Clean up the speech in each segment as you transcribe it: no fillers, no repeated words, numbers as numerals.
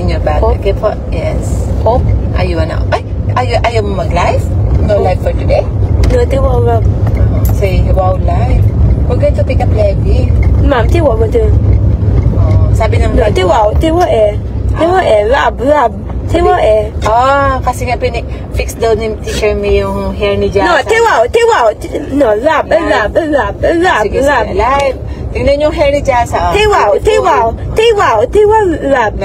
in your bag. Hope. Okay po? Yes. Hope. Are you wanna... Ay! Ayaw mo mag-live? No live for today? No, they were. Say, wow, live. We're going to pick up Levi. Mom, they were doing. Sabi ng... No, they were eh. They were eh. Rab. They were eh. Kasi nga fix daw ni Teacher May yung hair ni Jasa. No, they were. No, rab. Sige, live. Tingnan yung hair ni Jasa. They were rab.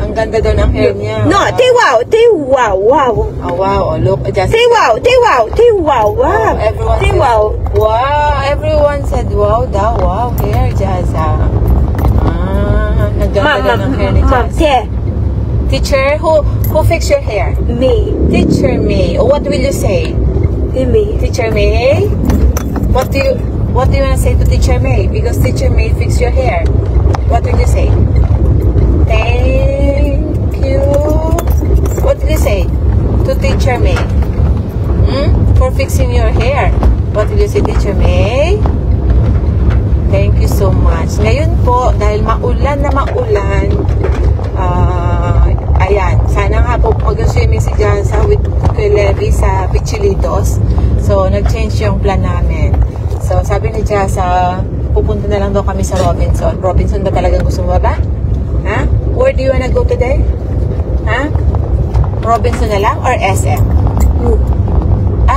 Ang ganda daw ng hair niya. No, they were. Wow. Oh, wow. Oh, look. Jasa. They were. Wow. Wow. Everyone said wow daw. Wow, hair, Jasa. Naganda daw ng hair ni Jasa. Teacher, who fixed your hair? Me. Teacher May. What will you say? Me. Teacher May? What do you want to say to Teacher May? Because Teacher May fixed your hair. What will you say? Thank you. What will you say to Teacher May? For fixing your hair. What will you say, Teacher May? Thank you so much. Ngayon po, dahil maulan na maulan, ayan, sana nga po mag-swimming si Jasa with Kuya Levi sa Pichilitos. So, nag-change yung plan namin. So, sabi ni Jasa, pupunta na lang daw kami sa Robinson. Robinson ba talagang gusto mo ba? Ha? Where do you wanna go today? Ha? Robinson na lang or SM?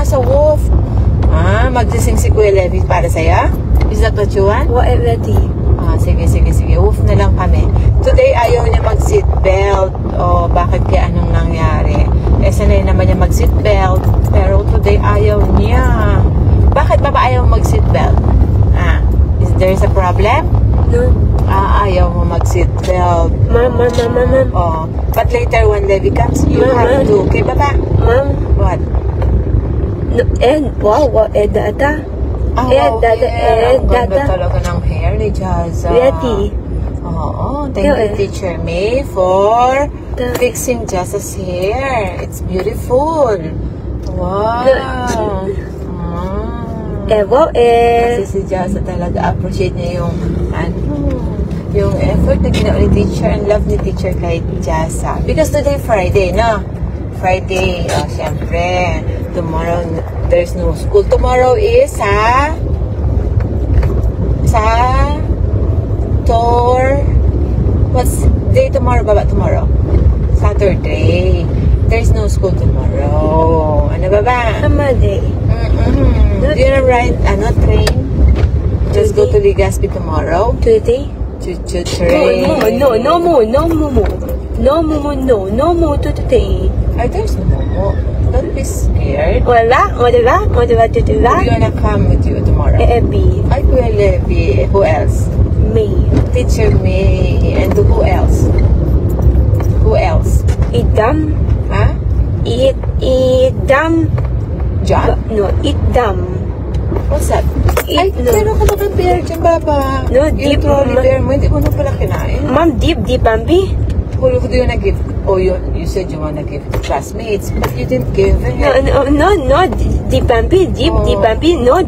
Sa Wolf. Magsising si Kuya Levi para sa'yo? Is that what you want? Ready. Sige. Wolf na lang kami. Today, ayaw niya mag-seatbelt. Bakit kaya anong nangyari? Sanay naman niya mag-seatbelt. Pero today, ayaw niya. Bakit ba ayaw mag-seatbelt? Is there a problem? No. Ayaw mo mag-seatbelt. Mom. But later, when Levi comes, you have to. Okay, baba? Mom. What? No, wow, dada. Ang ganda talaga ng hair ni Jasa. Ready. Thank you, Teacher May, for fixing Jasa's hair. It's beautiful. Wow. Kasi si Jasa talaga appreciate niya yung effort na ginawa ni Teacher and love ni Teacher kay Jasa. Because today Friday, no? Friday, syempre. Tomorrow, there's no school. Tomorrow is what's day tomorrow, baba? Tomorrow? Saturday. There's no school tomorrow. Ano baba? Monday. Do you wanna ride, train? Just go to Legazpi tomorrow? Tuesday? Train. No more today. There's no more. Don't be scared. Wala Who do you wanna come with you tomorrow? Abby. Kuya Levi. Who else? Me. Teacher May. And who else? Idam. Ha? Idam. John? No, Idam. What's that? Meron ka ba bear dyan, Baba? No, yung deep. trolley bear mo, hindi mo na pala kinain. Mom, deep, Bambi. Who do you wanna give? You said you wanna give to classmates, but you didn't give it. No, deep Bambi, no,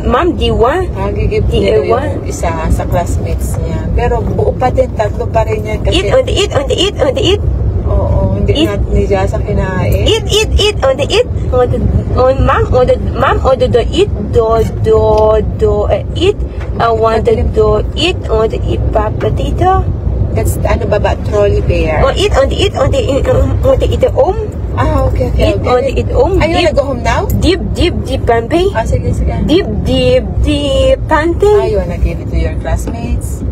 Mom, D1. Gigib niya yung isa sa classmates niya. Pero buo pa din, tatlo pa rin yan. Kasi, on the eat. Oo, hindi na ni Jasa kinain. Eat, on the eat. On the eat, eat. I want to eat on the eat potato. That's, trolley bear. Eat on the eat, on the eat home. Okay. Eat on the eat home. Are you gonna go home now? Deep, Bambi. Sige. Deep, Pante. You wanna give it to your classmates?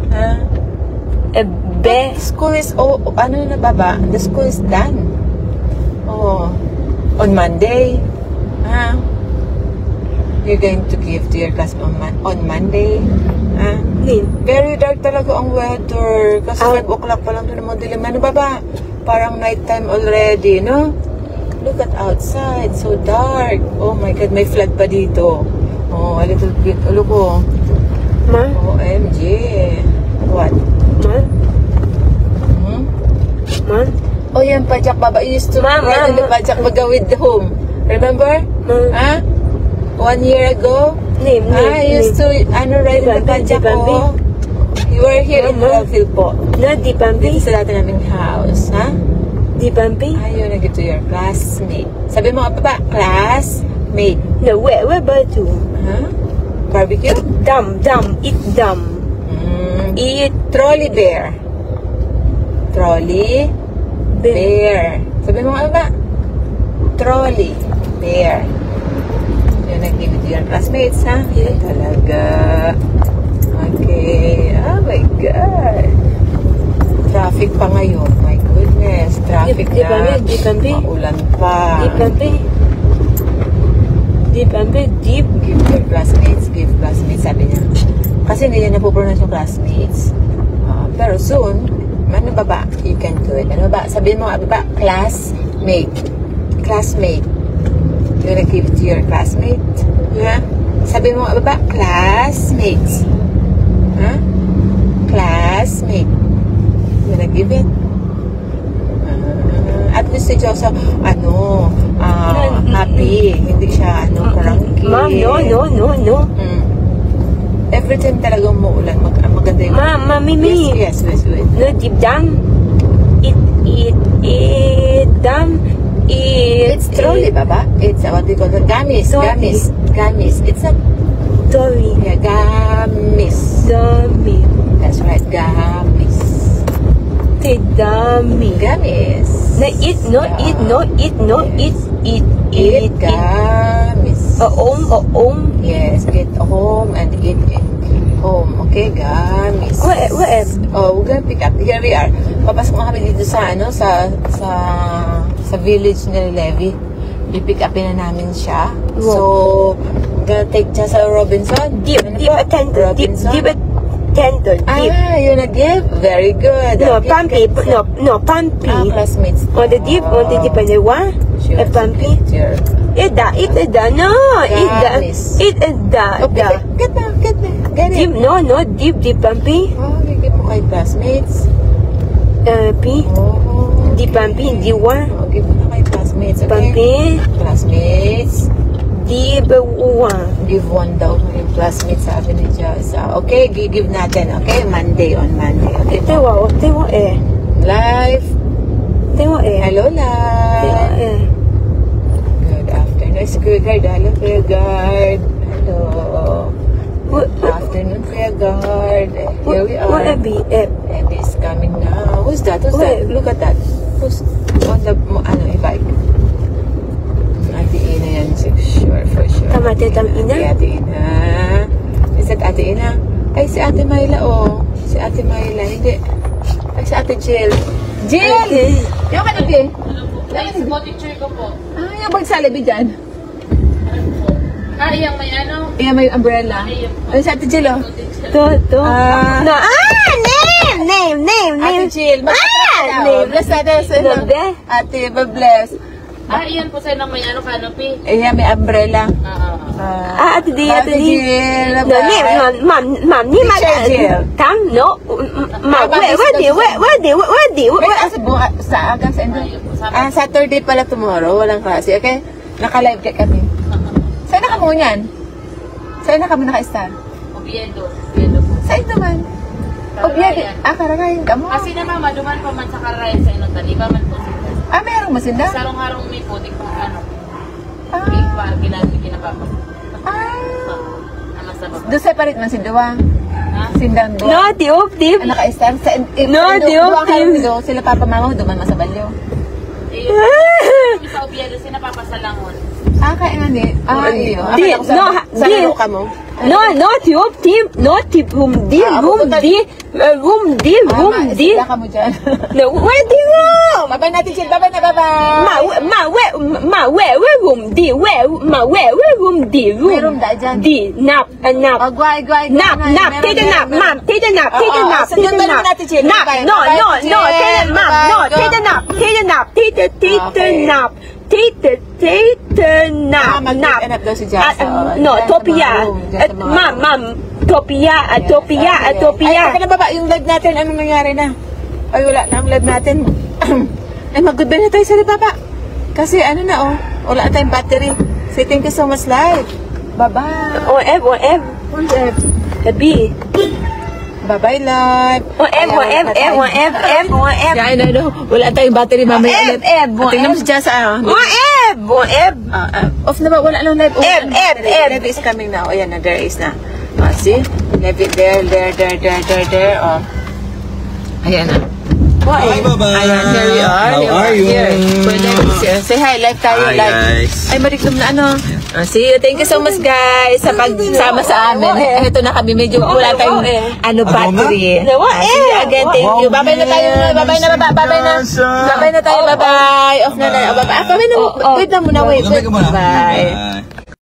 School is, na baba? The school is done. On Monday. You're going to give to your class on Monday. Very dark talaga ang weather. Kasi 5 o'clock pa lang doon madilim. Ano ba? Parang nighttime already, no? Look at outside. So dark. Oh my God, may flood pa dito. A little bit. Look, Ma? OMG. What? Ma? Yan, pajak, Baba. You used to ride in the pajak magawid home. Remember? 1 year ago? I used to ride in the pajak ko. You were here in Belleville po. No, di Bambi. Dito sa dati naming house, ha? Bumpy. Ayaw na to your classmate. Sabi mo baba, classmate. No, where about to? Huh? Barbecue? Dumb, eat dumb. Eat trolley bear. Trolley bear. Sabi mo baba, trolley bear. Yun nag-give it to your classmates, ha? Yeah. Talaga. Okay. Oh my God. Traffic pa ngayon. My goodness. Traffic Di na. Bumpy. Maulan pa. Deep Bumpy. Deep Bumpy, deep. Give your classmates. Give classmates, sabi niya. Kasi hindi niya napupronounce yung classmates. Pero soon, ano baba? You can do it. Ano ba? Sabihin mo, baba, classmate. Classmate. You wanna give it to your classmate? Ha? Sabihin mo, baba, classmates. Ha? Classmate. You wanna give it? At least si Joseph, happy. Hindi siya, cranky. Mom, no. Every time talaga umuulan, maganda yung... Mimi. Yes, wait. No, deep down. Eat down. It's trolley, baba. It's, what do you call it? Gamis. It's a... Sorry. Yeah, gamis. Dummy. That's right, gamis. Say dummy. Gamis. No, eat. Gamis. Yes, get home and eat in home. Okay, gamis. Where? Oh, we're gonna pick up. Here we are. Papasok na kami dito sa sa village ni Levi. I-pick upin na namin siya. Wow. So, we're gonna take siya sa Robinson. Deep attendant. Robinson. Deep attendant. Deep. Yun na give? Very good. No, Okay, Pumpy. good. No, Pumpy. Classmates. On the deep, and the one. She A wants to Pumpy. eat your... Eat that. No, Gamis. eat that. Okay, get it. Deep, no, deep, Pumpy. Oh, give mo kay classmates. P. Oh, Deep Pumpy, deep one. Oh, give mo na kay classmates, okay? Pumpy. Classmates. Deep one. Give one daw yung classmates, sabi ni Jazz. Okay, give natin, okay? On Monday. Okay, Tewa live. Hello, live. Good afternoon. It's Kuya Guard. Hello, Kuya Guard. Hello. Good afternoon, Kuya Guard. Here we are. What Abby? Abby is coming now. Who's that? Look at that. Who's on the, e-bike? Ate Ina yan, for sure. Ate Ina? Ate Ina. Is that Ate Ina? Ay, si Ate Myla, Si Ate Myla, hindi. Ay, si Ate Jill. Jill! Yung kanibi? Ay, sa teacher ko po. Yung magsalibi dyan. Yung may ano? May umbrella. Ay, si Ate Jill, To. No. Name. Ate Jill. Name. Bless natin sa Ate, bless. Iyan po sa'yo ng may ano, canopy. May umbrella. Ate Jill. Jill. No, name. Mom, name. Teacher Jill. Come, no. Mom, where? Sa agang sa Saturday pala tomorrow. Walang klase. Okay? Naka-live kami. Saan na kamo yan? Saan na kami naka-star? Oviedo po. Saan naman? Oviedo. Karagayan ka mo. Kasi na mama, duman pa man sa Kararayan sa inong taliba man po sila. Merong masinda? Sarong-harong may putik pa ano. Ah. Big pa, kinapapa. Sa baba. Doon separate man sindawa. Ha? Sindang No, doon. Tip. Naka-star. No, Doon sila papa mama, duman masabalyo. Sa Oviedo, sinapapasalangon. Kaya nga ni. Iyo. Sa ka mo? No, tip, room D. Sila ka mo dyan. No, where do you go? Babay natin siya. Babay na, babay. Where room D? Where room D? May room da dyan. D, nap. Gway. Nap, take a nap, mom, take a nap. Sundan ba naman natin siya? Nap, no, take a nap, no, take a nap. Mag-end up daw si Jazz. No, Topia. Mom, Topia. Ay, teka na baba, yung live natin, anong nangyari na? Ay, wala na ang live natin. Ay, mag-goodbye na tayo sa baba. Kasi wala na tayong battery. Say thank you so much, live. Bye-bye. Where's F? Where's F? The B. Bye-bye, live. Yan, ano, wala tayong battery mamaya ulit. Tingnan mo si Jasa. Off na ba? Wala nang live. Live is coming now. Ayan na, there is na. See? Live it there. Oh. Ayan na. Hi, bye-bye. Ayan, here we are. How are you? Here. Say hi, live tayo. Hi, Live. guys. Ay, mariklom na ano. See you. Thank you so much, guys, sa pagsama sa amin. Ito na kami. Medyo wala tayong battery. See you again. Thank you. Bye-bye na tayo. Bye-bye na. Bye-bye na tayo. Bye-bye. Off na na. Bye-bye. Bye-bye na. Wait lang muna. Wait. Bye.